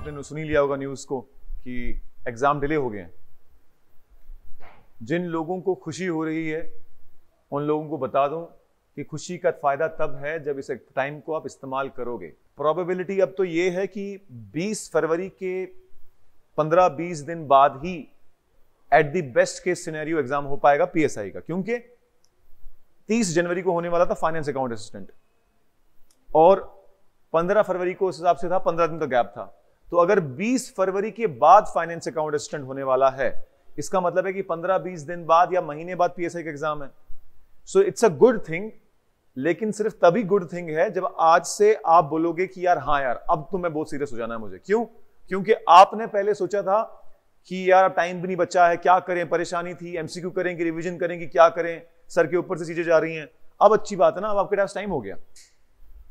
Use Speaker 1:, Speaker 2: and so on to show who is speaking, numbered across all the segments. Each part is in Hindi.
Speaker 1: आपने सुन ही लिया होगा न्यूज़ को कि एग्ज़ाम डिले हो गए हैं। जिन लोगों को खुशी हो रही है उन लोगों को बता दूं कि खुशी का फ़ायदा तब है जब इस टाइम को आप इस्तेमाल करोगे। प्रोबेबिलिटी अब तो ये है कि 20 फरवरी के 15-20 दिन बाद ही at the best case scenario exam हो पाएगा पीएसआई का, क्योंकि 30 जनवरी को होने वाला था फाइनेंस अकाउंट असिस्टेंट और 15 फरवरी को उस हिसाब से था 15 दिन का गैप था। तो अगर 20 फरवरी के बाद फाइनेंस अकाउंट असिस्टेंट होने वाला है, इसका मतलब है कि 15-20 दिन बाद या महीने बाद पीएसआई का एग्जाम है। So it's a good thing, लेकिन सिर्फ तभी गुड थिंग है जब आज से आप बोलोगे कि यार हाँ यार अब तो मैं बहुत सीरियस हो जाना है मुझे। क्यों? क्योंकि आपने पहले सोचा था कि यार टाइम भी नहीं बचा है, क्या करें, परेशानी थी, एमसीक्यू करेंगे, रिवीजन करेंगे, क्या करें, सर के ऊपर से चीजें जा रही हैं। अब अच्छी बात है ना, अब आपके पास टाइम हो गया।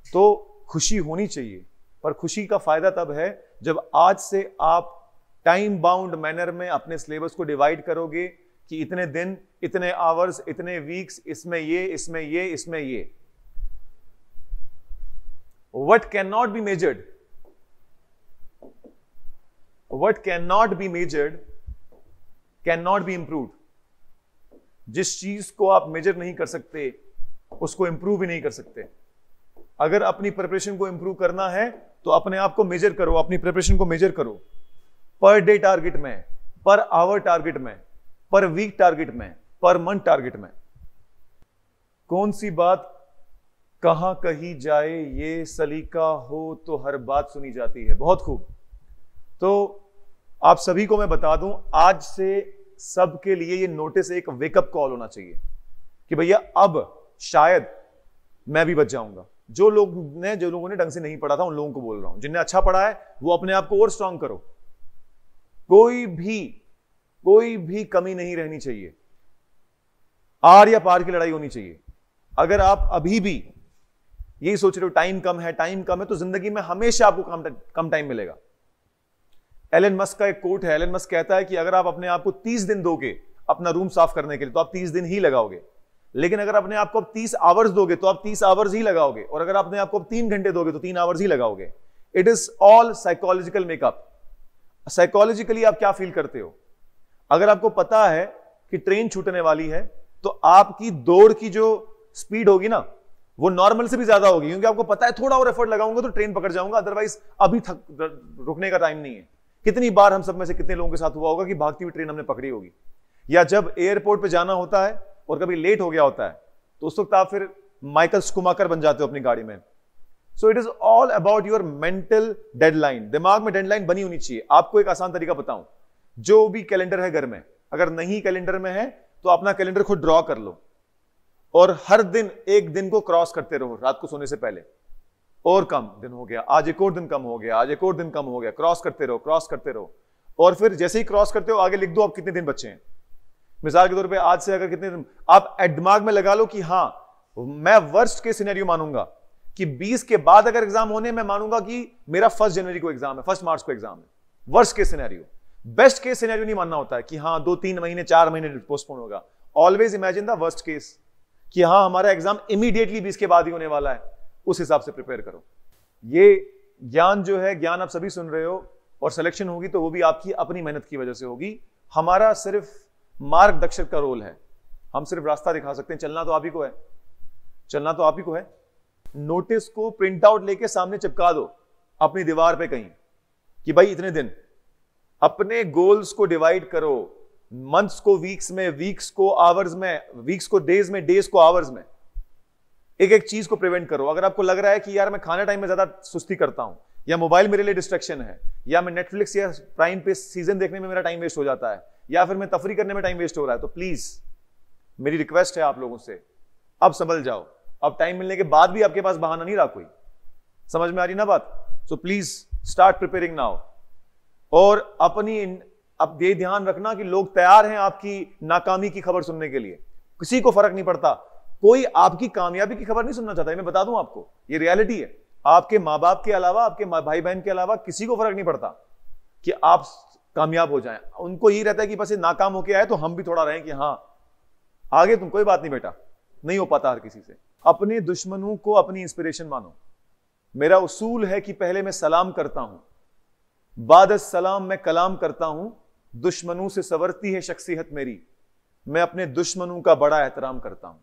Speaker 1: तो खुशी होनी चाहिए, पर खुशी का फायदा तब है जब आज से आप टाइम बाउंड मैनर में अपने सिलेबस को डिवाइड करोगे कि इतने दिन, इतने आवर्स, इतने वीक्स, इसमें ये, इसमें ये, इसमें ये। What cannot be measured, what cannot be measured cannot be improved। जिस चीज को आप मेजर नहीं कर सकते उसको इंप्रूव भी नहीं कर सकते। अगर अपनी प्रिपरेशन को इंप्रूव करना है तो अपने आप को मेजर करो, अपनी प्रिपरेशन को मेजर करो, पर डे टारगेट में, पर आवर टारगेट में, पर वीक टारगेट में, पर मंथ टारगेट में। कौन सी बात कहां कही जाए, ये सलीका हो तो हर बात सुनी जाती है। बहुत खूब। तो आप सभी को मैं बता दूं, आज से सबके लिए ये नोटिस एक वेकअप कॉल होना चाहिए कि भैया अब शायद मैं भी बच जाऊंगा। जो लोगों ने ढंग से नहीं पढ़ा था उन लोगों को बोल रहा हूं, जिनने अच्छा पढ़ा है वो अपने आप को और स्ट्रांग करो। कोई भी कमी नहीं रहनी चाहिए। आर या पार की लड़ाई होनी चाहिए। अगर आप अभी भी यही सोच रहे हो टाइम कम है, टाइम कम है, तो जिंदगी में हमेशा आपको कम टाइम मिलेगा। एलन मस्क का एक कोट है। एलन मस्क कहता है कि अगर आप अपने आप को 30 दिन दोगे अपना रूम साफ करने के लिए तो आप 30 दिन ही लगाओगे, लेकिन अगर अपने आप को 30 आवर्स दोगे तो आप 30 आवर्स ही लगाओगे, और अगर अपने आप को 3 घंटे दोगे तो 3 आवर्स ही लगाओगे। It is all psychological makeup. Psychologically आप क्या फील करते हो। अगर आपको पता है कि ट्रेन छूटने वाली है तो आपकी दौड़ की जो स्पीड होगी ना वो नॉर्मल से भी ज्यादा होगी, क्योंकि आपको पता है थोड़ा और एफर्ट लगाऊंगा तो ट्रेन पकड़ जाऊंगा, अदरवाइज अभी रुकने का टाइम नहीं है। कितनी बार हम सब में से कितने लोगों के साथ हुआ होगा कि भागती हुई ट्रेन हमने पकड़ी होगी, या जब एयरपोर्ट पे जाना होता है और कभी लेट हो गया होता है तो उस वक्त आप फिर माइकल स्कूमाकर बन जाते हो अपनी गाड़ी में। So it is all about your mental deadline. दिमाग में डेडलाइन बनी होनी चाहिए। आपको एक आसान तरीका बताऊं, जो भी कैलेंडर है घर में, अगर नहीं कैलेंडर में है तो अपना कैलेंडर खुद ड्रॉ कर लो और हर दिन एक दिन को क्रॉस करते रहो रात को सोने से पहले। और कम दिन हो गया, आज एक और दिन कम हो गया, आज एक और दिन कम हो गया, क्रॉस करते रहो, क्रॉस करते रहो। और फिर जैसे ही क्रॉस करते हो आगे लिख दो आप कितने दिन बचे हैं। मिसाल के तौर पे आज से अगर कितने दिन आप दिमाग में लगा लो कि हाँ मैं वर्स्ट के सिनेरियो मानूंगा कि 20 के बाद अगर एग्जाम होने, मैं मानूंगा कि मेरा 1 जनवरी को एग्जाम है, 1 मार्च को एग्जाम है। वर्स्ट के सिनेरियो। बेस्ट केस सिनेरियो नहीं मानना होता है कि हाँ 2-3 महीने 4 महीने पोस्टपोन होगा। Always imagine the worst case कि हाँ हमारा एग्जाम इमीडिएटली 20 के बाद ही होने वाला है, उस हिसाब से प्रिपेयर करो। ये ज्ञान जो है, ज्ञान आप सभी सुन रहे हो, और सिलेक्शन होगी तो वो भी आपकी अपनी मेहनत की वजह से होगी। हमारा सिर्फ मार्गदर्शक का रोल है, हम सिर्फ रास्ता दिखा सकते हैं। चलना तो आप ही को है, चलना तो आप ही को है। नोटिस को प्रिंट आउट लेके सामने चिपका दो अपनी दीवार पे कहीं कि भाई इतने दिन। अपने गोल्स को डिवाइड करो, मंथ्स को वीक्स में, वीक्स को आवर्स में, वीक्स को डेज में, डेज को आवर्स में। एक एक चीज को प्रिवेंट करो। अगर आपको लग रहा है कि यार मैं खाने टाइम में ज्यादा सुस्ती करता हूं, या मोबाइल मेरे लिए डिस्ट्रैक्शन है, या मैं नेटफ्लिक्स या प्राइम पे सीजन देखने में मेरा टाइम वेस्ट हो जाता है, या फिर मैं तफरी करने में टाइम वेस्ट हो रहा है, तो प्लीज मेरी रिक्वेस्ट है आप लोगों से, अब समझ जाओ। अब टाइम मिलने के बाद भी आपके पास बहाना नहीं रहा कोई। समझ में आ रही ना बात? So please start preparing now. और अब ये ध्यान रखना कि लोग तैयार हैं आपकी नाकामी की खबर सुनने के लिए। किसी को फर्क नहीं पड़ता, कोई आपकी कामयाबी की खबर नहीं सुनना चाहता। मैं बता दूं आपको, ये रियलिटी है। आपके माँ बाप के अलावा, आपके भाई बहन के अलावा किसी को फर्क नहीं पड़ता कि आप कामयाब हो जाएं। उनको यही रहता है कि बस ये नाकाम होके आए तो हम भी थोड़ा रहें कि हाँ आगे तुम, कोई बात नहीं बेटा, नहीं हो पाता हर किसी से। अपने दुश्मनों को अपनी इंस्पिरेशन मानो। मेरा उसूल है कि पहले मैं सलाम करता हूं, बाद सलाम मैं कलाम करता हूं, दुश्मनों से संवरती है शख्सियत मेरी, मैं अपने दुश्मनों का बड़ा एहतराम करता हूं।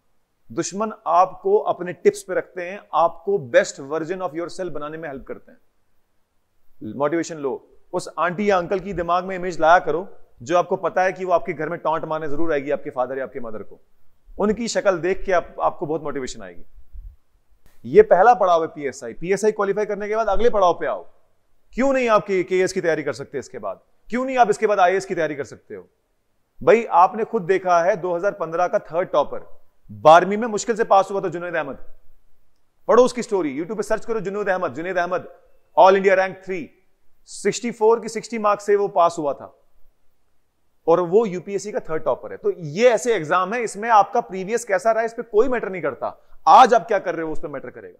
Speaker 1: दुश्मन आपको अपने टिप्स पे रखते हैं, आपको best version of your self बनाने में हेल्प करते हैं। मोटिवेशन लो, उस आंटी या अंकल की दिमाग में इमेज लाया करो जो आपको पता है कि वो आपके घर में टॉन्ट मारने जरूर आएगी, आपके फादर या आपके मदर को। उनकी शक्ल देख के आपको बहुत मोटिवेशन आएगी। ये पहला पड़ाव है पीएसआई। पीएसआई क्वालिफाई करने के बाद अगले पड़ाव पे आओ। क्यों नहीं आप केएस की तैयारी कर सकते इसके बाद? क्यों नहीं आप इसके बाद आईएएस की तैयारी कर सकते हो? भाई आपने खुद देखा है 2015 का थर्ड टॉपर 12वीं में मुश्किल से पास हुआ था, जुनैद अहमद। पढ़ो उसकी स्टोरी, यूट्यूब पे सर्च करो Junaid Ahmad all India rank 3, 64 की 60 मार्क्स से वो पास हुआ था और वो यूपीएससी का थर्ड टॉपर है। तो ये ऐसे एग्जाम है, इसमें आपका प्रीवियस कैसा रहा इस पे कोई मैटर नहीं करता, आज आप क्या कर रहे हो उस पर मैटर करेगा।